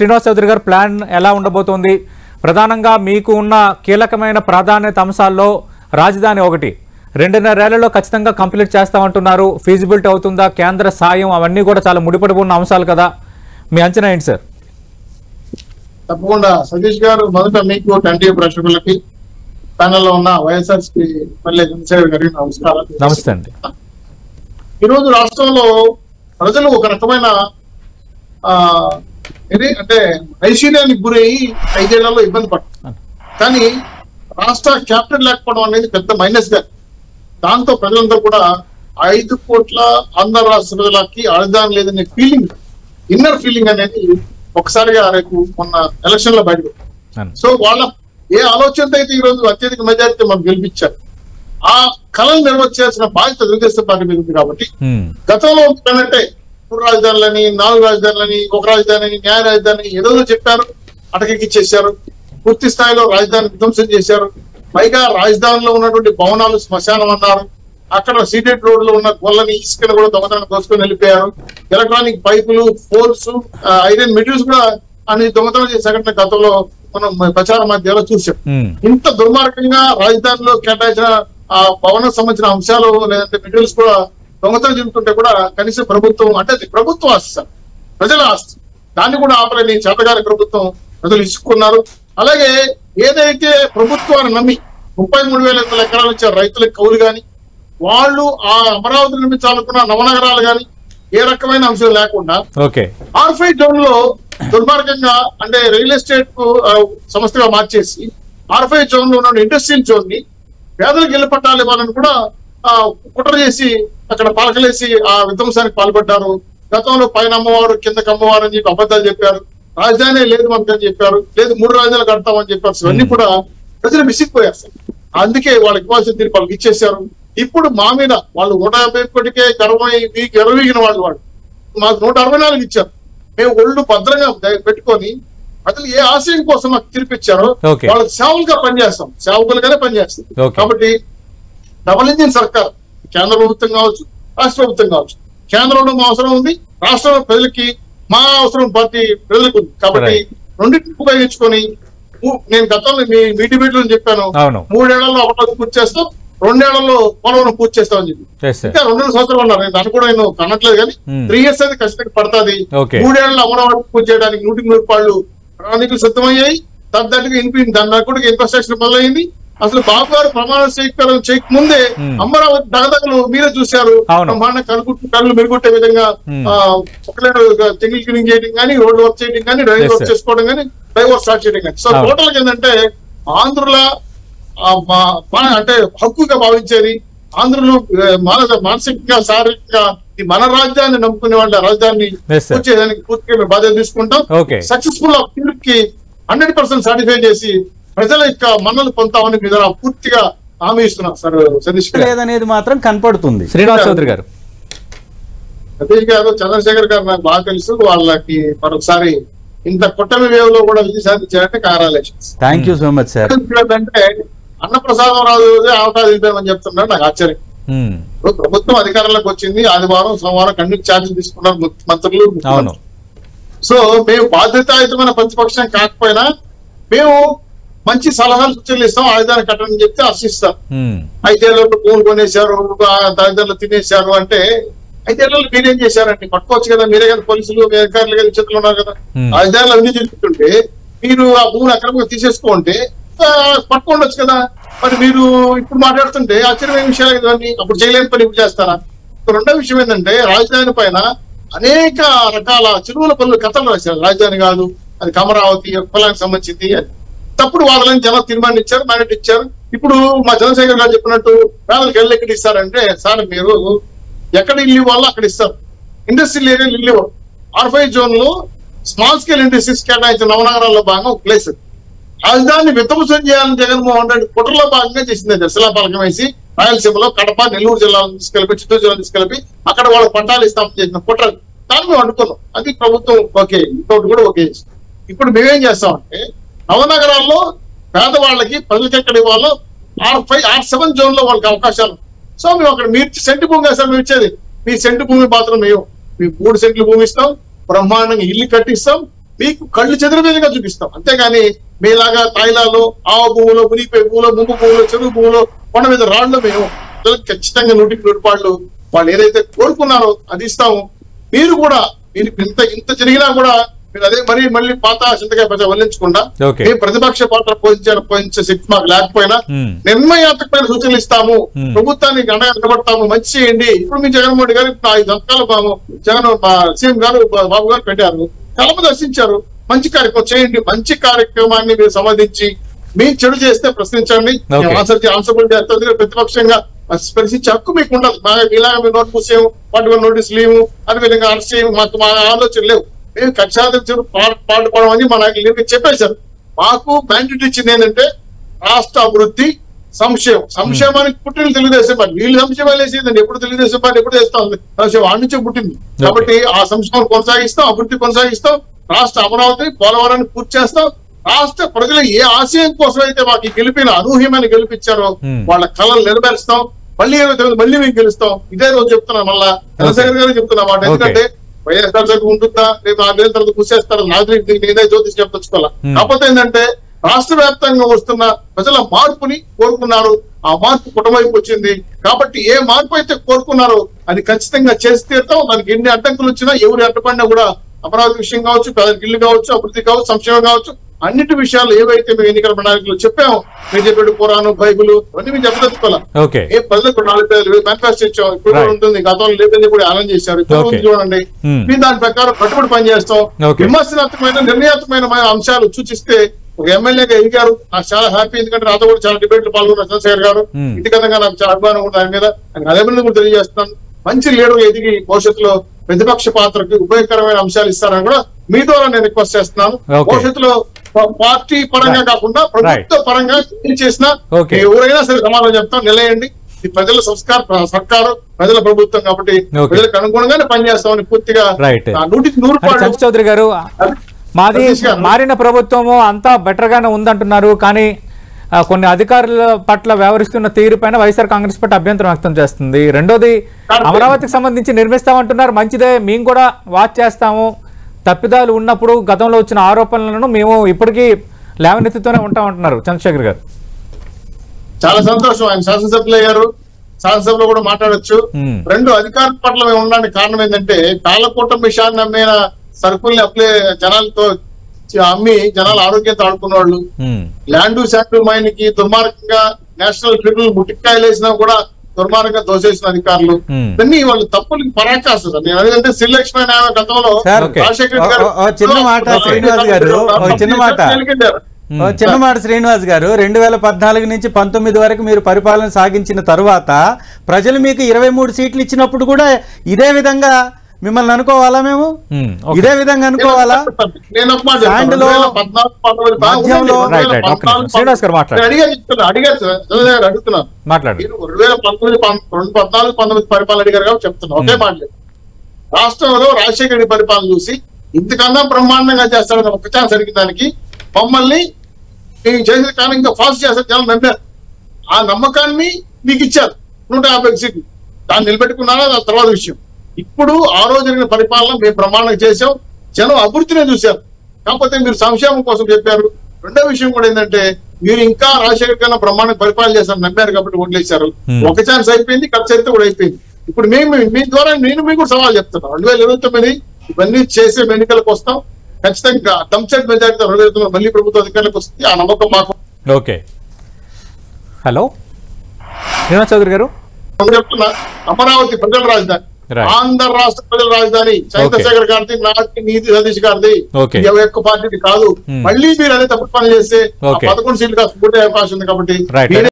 శ్రీనివాస్ చౌదరి గారు ప్లాన్ ఎలా ఉండబోతోంది? ప్రధానంగా మీకు ఉన్న కీలకమైన ప్రాధాన్యత అంశాల్లో రాజధాని ఒకటి. 2.5 ఏళ్లలో ఖచ్చితంగా కంప్లీట్ చేస్తామంటున్నారు. ఫీజిబిలిటీ అవుతుందా? కేంద్ర సాయం అవన్నీ కూడా చాలా ముడిపడి ఉన్న అంశాలు కదా, మీ అంచనా ఏంటి సార్? తప్పకుండా సతీష్ గారు, మొదట మీకు టంటీ ప్రేక్షకులకి ప్యానెల్లో ఉన్న వైఎస్ఆర్సీపీ ఎమ్మెల్యే చంద్రశేఖర్ గారికి నమస్కారం. నమస్తే అండి. ఈరోజు రాష్ట్రంలో ప్రజలు ఒక రకమైన అంటే ఐశ్వర్యానికి గురయ్యి 5 ఏళ్లలో ఇబ్బంది పడుతుంది. కానీ రాష్ట్ర క్యాపిటల్ లేకపోవడం అనేది పెద్ద మైనస్ గా, దాంతో ప్రజలందరూ కూడా 5 కోట్ల ఆంధ్ర రాష్ట్ర ప్రజలకి రాజధాని లేదనే ఫీలింగ్, ఇన్నర్ ఫీలింగ్ అనేది ఒకసారిగా రేపు మొన్న ఎలక్షన్ లో బయటకు. సో వాళ్ళ ఏ ఆలోచనతో అయితే ఈ రోజు అత్యధిక మెజారిటీ మనం గెలిపించారు, ఆ కళను నెరవేర్చాల్సిన బాధ్యత తెలుగుదేశం పార్టీ మీద ఉంది. కాబట్టి గతంలో ఏంటంటే 3 రాజధానులని, 4 రాజధానులని, 1 రాజధాని, న్యాయ రాజధాని ఏదో చెప్పారు, అటకెక్కిచ్చేశారు. పూర్తి స్థాయిలో రాజధాని విధ్వంసం చేశారు. పైగా రాజధానిలో ఉన్నటువంటి భవనాలు శ్మశానం అన్నారు. అక్కడ సీటెడ్ రోడ్ లో ఉన్న గొల్లని, ఇసుకను కూడా దొంగతనం దోసుకొని వెళ్ళిపోయారు. ఎలక్ట్రానిక్ పైపులు, పోల్స్, ఐరన్ మెటీరియల్స్ కూడా అన్ని దొంగతనం చేసే సంఘటన గతంలో మనం ప్రచార మాధ్యమాల్లో చూసాం. ఇంత దుర్మార్గంగా రాజధానిలో కేటాయించిన ఆ భవనం సంబంధించిన అంశాలు లేదంటే మెటీరియల్స్ కూడా దొంగతనం జరుగుతుంటే కూడా కనీసం ప్రభుత్వం, అంటే అది ప్రభుత్వం ఆస్తి సార్, ప్రజల ఆస్తి, దాన్ని కూడా ఆపలేని చేతగాని ప్రభుత్వం ప్రజలు ఇసుకున్నారు. అలాగే ఏదైతే ప్రభుత్వాన్ని నమ్మి 33,000 ఎకరాలు ఇచ్చారు రైతులకు కౌలు గాని, వాళ్ళు ఆ అమరావతి నిర్మించాలనుకున్న నవనగరాలు గాని ఏ రకమైన అంశం లేకుండా R5 జోన్ లో దుర్మార్గంగా, అంటే రియల్ ఎస్టేట్ సంస్థగా మార్చేసి R5 జోన్ లో ఉన్న ఇండస్ట్రియల్ జోన్ ని పేదలకు ఇళ్ల పట్టాలు ఇవ్వాలని కూడా కుట్ర చేసి అక్కడ పాలకలేసి ఆ విధ్వంసానికి పాల్పడ్డారు. గతంలో పైన అమ్మవారు కిందకి అమ్మవారు అని చెప్పి అబద్ధాలు చెప్పారు. రాజధాని లేదు మనకని చెప్పారు, లేదు 3 రాజధానులు కడతామని చెప్పారు. ఇవన్నీ కూడా ప్రజలు విసిగిపోయారు. అందుకే వాళ్ళకి ఇవ్వాల్సిన తీర్పు వాళ్ళకి ఇచ్చేశారు. ఇప్పుడు మా మీద వాళ్ళు 150 కోటికే గర్వీగిన వాళ్ళు మాకు 164 ఇచ్చారు. మేము ఒళ్ళు భద్రంగా పెట్టుకొని అసలు ఏ ఆశయం కోసం మాకు తీర్పిచ్చారో వాళ్ళకి సేవలుగా పనిచేస్తాం, సేవకులుగానే పనిచేస్తాం. కాబట్టి డబుల్ ఇంజిన్ సర్కార్, కేంద్ర ప్రభుత్వం కావచ్చు, రాష్ట్ర ప్రభుత్వం కావచ్చు. కేంద్రంలో మా అవసరం ఉంది, రాష్ట్రంలో ప్రజలకి మా అవసరం పార్టీ ప్రజలకు ఉంది. కాబట్టి రెండింటిని ఉపయోగించుకొని నేను గతంలో మీ డిబేట్లో చెప్పాను, 3 ఏళ్లలో అమరావతి పూర్తి చేస్తాం, 2 ఏళ్లలో పోలవరం పూర్తి చేస్తామని చెప్పి. ఇంకా 2 సంవత్సరాలు ఉన్నారు, దాన్ని కూడా నేను కనట్లేదు. కానీ 3 years అయితే ఖచ్చితంగా పడుతుంది. 3 ఏళ్లలో అమరావతి పూర్తి చేయడానికి 100% ప్రణాళికలు సిద్ధమయ్యాయి. తగ్గట్టుగా దాని కూడా ఇన్ఫ్రాస్ట్రక్చర్ మొదలైంది. అసలు బాబు గారు ప్రమాణ స్వీకారం చేయకముందే అమరావతి దగదగలు మీరే చూశారు. బ్రహ్మాండ కళ్ళు మెరుగుట్టే విధంగా ఒకలేడు టింగిల్ క్లీనింగ్ చేయడం కానీ, రోడ్లు వర్క్ చేయడం కానీ, డ్రైవర్ వర్క్ చేసుకోవడం కానీ, డ్రైవర్ స్టార్ట్ చేయడం కానీ. సో టోటల్ ఏంటంటే ఆంధ్రుల అంటే హక్కుగా భావించేది, ఆంధ్రులు మానసికంగా శారీరకంగా ఈ మన రాజ్యాన్ని నమ్ముకునే వాళ్ళ రాజధానిని పూర్తి పూర్తిగా బాధ్యత తీసుకుంటాం. సక్సెస్ఫుల్ ఆఫ్ కి 100% సాటిస్ఫై చేసి ప్రజల యొక్క మన్నలు పొందుతామని మీద పూర్తిగా హామీ ఇస్తున్నాం సార్. సతీష్ లేదనేది మాత్రం కనపడుతుంది. శ్రీనివాస్ చౌదరి గారు, సతీష్ గారు, చంద్రశేఖర్ గారు నాకు బాగా తెలుసు. వాళ్ళకి మరొకసారి ఇంత కుట్టమి వేవ్ లో కూడా విజయం సాధించారంటే congratulations. Thank you so much sir. అంటే అన్నప్రసాదం రాజు అవకాశం చెప్తున్నారు, నాకు ఆశ్చర్యం. ప్రభుత్వం అధికారంలోకి వచ్చింది, ఆదివారం సోమవారం కంటిన్యూ ఛార్జీలు తీసుకున్నారు మంత్రులు. సో మేము బాధ్యతాయుతమైన ప్రతిపక్షం కాకపోయినా మేము మంచి సలహాలు సూచనలు ఇస్తాం. ఆయుధాన్ని కట్టని చెప్తే హర్షిస్తాం. 5 ఏళ్లలో భూములు కొనేశారు, తల్లిదండ్రులు తినేశారు అంటే 5 ఏళ్లలో మీరేం చేశారండి? పట్టుకోవచ్చు కదా, మీరే కదా పోలీసులు, మీ అధికారులు కదా చేతులు ఉన్నారు కదా. ఆయుధాలు అన్ని జరుగుతుంటే మీరు ఆ భూములు అక్రమంగా తీసేసుకోంటే పట్టుకోండొచ్చు కదా. మరి మీరు ఇప్పుడు మాట్లాడుతుంటే ఆశ్చర్యమైన విషయాలు కదండి. అప్పుడు చేయలేని పని ఇప్పుడు చేస్తారా? రెండో విషయం ఏంటంటే రాజధాని పైన అనేక రకాల చెరువుల పనులు కథలు రాశారు. రాజధాని కాదు, అది అమరావతి కులానికి సంబంధించింది అని తప్పుడు వాదనని జనం తీర్మానించారు, మ్యాండేట్ ఇచ్చారు. ఇప్పుడు మా చంద్రశేఖర్ గారు చెప్పినట్టు పేదలకు ఇళ్ళు ఎక్కడ ఇస్తారంటే, సార్ మీరు ఎక్కడ ఇల్లు ఇవ్వాలో అక్కడ ఇస్తారు, ఇండస్ట్రియల్ ఏరియాలు ఇల్లు ఇవ్వరు. R5 జోన్ లో స్మాల్ స్కేల్ ఇండస్ట్రీస్ కేటాయించిన నవనగరాల్లో భాగంగా ఒక ప్లేస్. రాజధానిని విధ్వంసం చేయాలని జగన్మోహన్ రెడ్డి కుట్రలో భాగంగా చేసింది. శిలాపలకం వేసి రాయలసీమలో కడప, నెల్లూరు జిల్లాలను తీసుకెళ్ళి, చిత్తూరు జిల్లాను తీసుకెళ్ళి అక్కడ వాళ్ళకి పట్టాలు ఇస్తామని చేసిన కుట్ర. దాన్ని మేము అడ్డుకున్నాం. అది ప్రభుత్వం ఓకే, ఇంకోటి కూడా ఓకే. ఇప్పుడు మేమేం చేస్తామంటే నవనగరాల్లో పేదవాళ్ళకి ప్రజలకు ఎక్కడ ఇవ్వాలో R7 జోన్ లో వాళ్ళకి అవకాశాలు. సో మేము అక్కడ మీరు సెంటు భూమి కదా సార్ మేము ఇచ్చేది, మీ సెంటు భూమి మాత్రం మేము 3 సెంట్లు భూమి ఇస్తాం, బ్రహ్మాండంగా ఇల్లు కట్టిస్తాం, మీకు కళ్ళు చెదిరిమీదగా చూపిస్తాం. అంతేగాని మీలాగా తాయిలాలో ఆవ భూములో, మునిపే భూములో, ముంపు భూములో, చెరువు భూములో, కొండ మీద రాళ్ళు మేము ఖచ్చితంగా 100% వాళ్ళు ఏదైతే కోరుకున్నారో అది ఇస్తాము. మీరు కూడా మీరు ఇంత జరిగినా కూడా మీరు అదే మళ్ళీ పాత చింతకాయ పచ్చ వల్లించకుండా మేము ప్రతిపక్ష పాత్ర పోషించే శక్తి మాకు లేకపోయినా నిర్ణయాత్మకమైన సూచనలు ఇస్తాము, ప్రభుత్వానికి అండగా నిలబడతాము, మంచి చేయండి. ఇప్పుడు మీ జగన్మోహన్ రెడ్డి గారు 5 సంవత్సరాలు జగన్ సీఎం గారు బాబు గారు పెట్టారు, చాలా మంది దర్శించారు. మంచి కార్యక్రమం చేయండి, మంచి కార్యక్రమాన్ని మీరు సంబంధించి మీరు చెడు చేస్తే ప్రశ్నించండి, ఆన్సర్బుల్ చేస్తారు. ప్రతిపక్షంగా స్పర్శించే హక్కు మీకు ఉండదు. ఇలాగ మీరు నోట్ పూసేము, వాటి నోటీసులు లేవు, అదే విధంగా అరెస్ట్ చేయము, మాకు మా ఆలోచన లేవు. మేము కక్షాధిపత్యం పాటుపడడం అని మా నాయకులు చెప్పేశారు. మాకు మ్యాండేట్ ఇచ్చింది ఏంటంటే రాష్ట్ర అభివృద్ధి, సంక్షేమానికి పుట్టిన తెలుగుదేశం పార్టీ. వీళ్ళు సంక్షేమాలు వేసేదండి, ఎప్పుడు తెలుగుదేశం పార్టీ ఎప్పుడు వేస్తా ఉంది, వాడి నుంచే పుట్టింది. కాబట్టి ఆ సంక్షేమం కొనసాగిస్తాం, అభివృద్ధి కొనసాగిస్తాం, రాష్ట్ర అమరావతి పోలవరాన్ని పూర్తి చేస్తాం. రాష్ట్ర ప్రజలు ఏ ఆశయం కోసం అయితే మాకు గెలిపిన అనూహ్యమైన గెలిపించారో వాళ్ళ కళలు నెరవేరుస్తాం. మళ్ళీ మేము గెలుస్తాం. ఇదే రోజు చెప్తున్నాం, మళ్ళా చంద్రశేఖర్ గారు చెప్తున్నా మాట. ఎందుకంటే వైఎస్ఆర్ సభ ఉంటుందా, రేపు 4 నెలల తర్వాత కూర్చేస్తారు, నాకు నేనే జ్యోతిష్ చెప్పదలుచుకోవాలా. కాకపోతే ఏంటంటే రాష్ట్ర వ్యాప్తంగా వస్తున్న ప్రజల మార్పుని కోరుకున్నారు. ఆ మార్పు కుటుంబైపు వచ్చింది. కాబట్టి ఏ మార్పు అయితే కోరుకున్నారో అది ఖచ్చితంగా చేసి తీరుతాం. దానికి ఎన్ని అడ్డంకులు వచ్చినా, ఎవరి అడ్డపడినా కూడా అమరావతి విషయం కావచ్చు, పేదలకు ఇల్లు కావచ్చు, అభివృద్ధి కావచ్చు, సంక్షేమం కావచ్చు, అన్నిటి విషయాలు ఏవైతే మేము ఎన్నికల ప్రణాళికలు చెప్పాము, మీరు చెప్పాడు పురాణం, బైబుల్ అన్ని మేము చెప్పదలుచుకోవాలి. ఏ ప్రజలకు 4 మేనిఫెస్టో ఇచ్చాం, ఇప్పుడు కూడా ఉంటుంది. గతంలో లేదని కూడా ఆనందం చేశారు, ఇప్పుడు చూడండి. మేము దాని ప్రకారం కట్టుబడి పనిచేస్తాం. విమర్శనాత్మకమైన నిర్ణయాత్మకమైన అంశాలు సూచిస్తే ఒక ఎమ్మెల్యేగా ఎదిగారు, నాకు చాలా హ్యాపీ. ఎందుకంటే నాతో కూడా చాలా డిబేట్లు పాల్గొన్నారు చంద్రశేఖర్ గారు. వ్యక్తిగతంగా నాకు చాలా అభిమానం ఉంది ఆయన మీద. అభివృద్ధి కూడా తెలియజేస్తున్నాను. మంచి లీడర్ ఎదిగి భవిష్యత్తులో ప్రతిపక్ష పాత్రకి ఉపయోగకరమైన అంశాలు ఇస్తారని కూడా మీ ద్వారా నేను రిక్వెస్ట్ చేస్తున్నాను. భవిష్యత్తులో పార్టీ పరంగా కాకుండా ప్రభుత్వ పరంగా ఏం చేసినా ఎవరైనా సరే సమాధానం చెప్తాం. నిలయండి, ఈ ప్రజల సర్కారు, ప్రజల ప్రభుత్వం కాబట్టి ప్రజలకు అనుగుణంగానే పనిచేస్తామని పూర్తిగా 100% చౌదరి గారు. మాది మారిన ప్రభుత్వము అంతా బెటర్ గానే ఉందంటున్నారు, కానీ కొన్ని అధికారుల పట్ల వ్యవహరిస్తున్న తీరుపైన వైఎస్ఆర్ కాంగ్రెస్ పార్టీ అభ్యంతరం వ్యక్తం చేస్తుంది. రెండోది, అమరావతికి సంబంధించి నిర్మిస్తామంటున్నారు, మంచిదే, మేము కూడా వాచ్ చేస్తాము. తప్పిదాలు ఉన్నప్పుడు గతంలో వచ్చిన ఆరోపణలను మేము ఇప్పటికీ లేవనెత్తుతూనే ఉంటామంటున్నారు చంద్రశేఖర్ గారు. చాలా సంతోషం. ఆయన శాసనసభ్యులు అయ్యారు, శాసనసభలో కూడా మాట్లాడొచ్చు. రెండు అధికారుల పట్ల మేము ఉండడానికి కారణం ఏంటంటే కాలకూటమి విషయాన్ని అమ్మిన సరుకుల్ని జనాలతో అమ్మి జనాలు ఆరోగ్యంతో ఆడుకున్న వాళ్ళు, ల్యాండ్ శాండ్ మైన్ కి దుర్మార్గంగా నేషనల్ ట్రిబ్యునల్ ముట్టికాయలు వేసినా కూడా దుర్మార్గంగా దోసేసిన అధికారులు, ఇవన్నీ వాళ్ళు తప్పులకి పరాకాష్ట. నేను అదేంటే శ్రీలక్ష్మి గతంలో రాజశేఖర్ చిన్న మాట శ్రీనివాస్ గారు 2014 నుంచి 19 వరకు మీరు పరిపాలన సాగించిన తరువాత ప్రజలు మీకు 23 సీట్లు ఇచ్చినప్పుడు కూడా ఇదే విధంగా మిమ్మల్ని అనుకోవాలా? మేము ఇదే విధంగా అనుకోవాలా? పరిపాలన అడిగారు కాబట్టి చెప్తున్నా. ఒకే మాట, రాష్ట్రంలో రాజశేఖర రెడ్డి పరిపాలన చూసి ఇంతకన్నా బ్రహ్మాండంగా చేస్తారని ఒక ఛాన్స్ అడిగిన దానికి మమ్మల్ని మేము చేసిన కానీ ఇంకా ఫాస్ట్ చేస్తారు జనం నమ్మారు. ఆ నమ్మకాన్ని మీకు ఇచ్చారు 150 సీట్లు. దాన్ని నిలబెట్టుకున్నారా ఆ తర్వాత విషయం. ఇప్పుడు ఆ రోజు జరిగిన పరిపాలన మేము బ్రహ్మాండంగా చేసాం, జనం అభివృద్ధినే చూశారు. కాకపోతే మీరు సంక్షేమం కోసం చెప్పారు. రెండో విషయం కూడా ఏంటంటే మీరు ఇంకా రాజశేఖర్ కన్నా బ్రహ్మాండంగా పరిపాలన చేశారు, నమ్మారు కాబట్టి ఓట్లేశారు. ఒక ఛాన్స్ అయిపోయింది, ఖర్చు అయితే కూడా అయిపోయింది. ఇప్పుడు మేము మీ ద్వారా నేను మీకు సవాల్ చెప్తున్నాను, 2029 ఇవన్నీ చేసే ఎన్నికలకు వస్తాం. ఖచ్చితంగా డంప్సెట్ మెజారిటీ 2029 మళ్ళీ ప్రభుత్వ అధికారులకు వస్తుంది. ఆ నమ్మకం మాకు. ఓకే, హలో శ్రీనివాస్ చౌదరి గారు చెప్తున్నా, అమరావతి ప్రజల రాజధాని, ఆంధ్ర రాష్ట్ర ప్రజల రాజధాని చంద్రశేఖర్ గారిది, నాటి నీతి సతీష్ గారిది, ఒక్క పార్టీది కాదు. మళ్ళీ మీరు అదే తప్పుడు పని చేస్తే 11 సీట్లు కాస్త అవకాశం ఉంది. కాబట్టి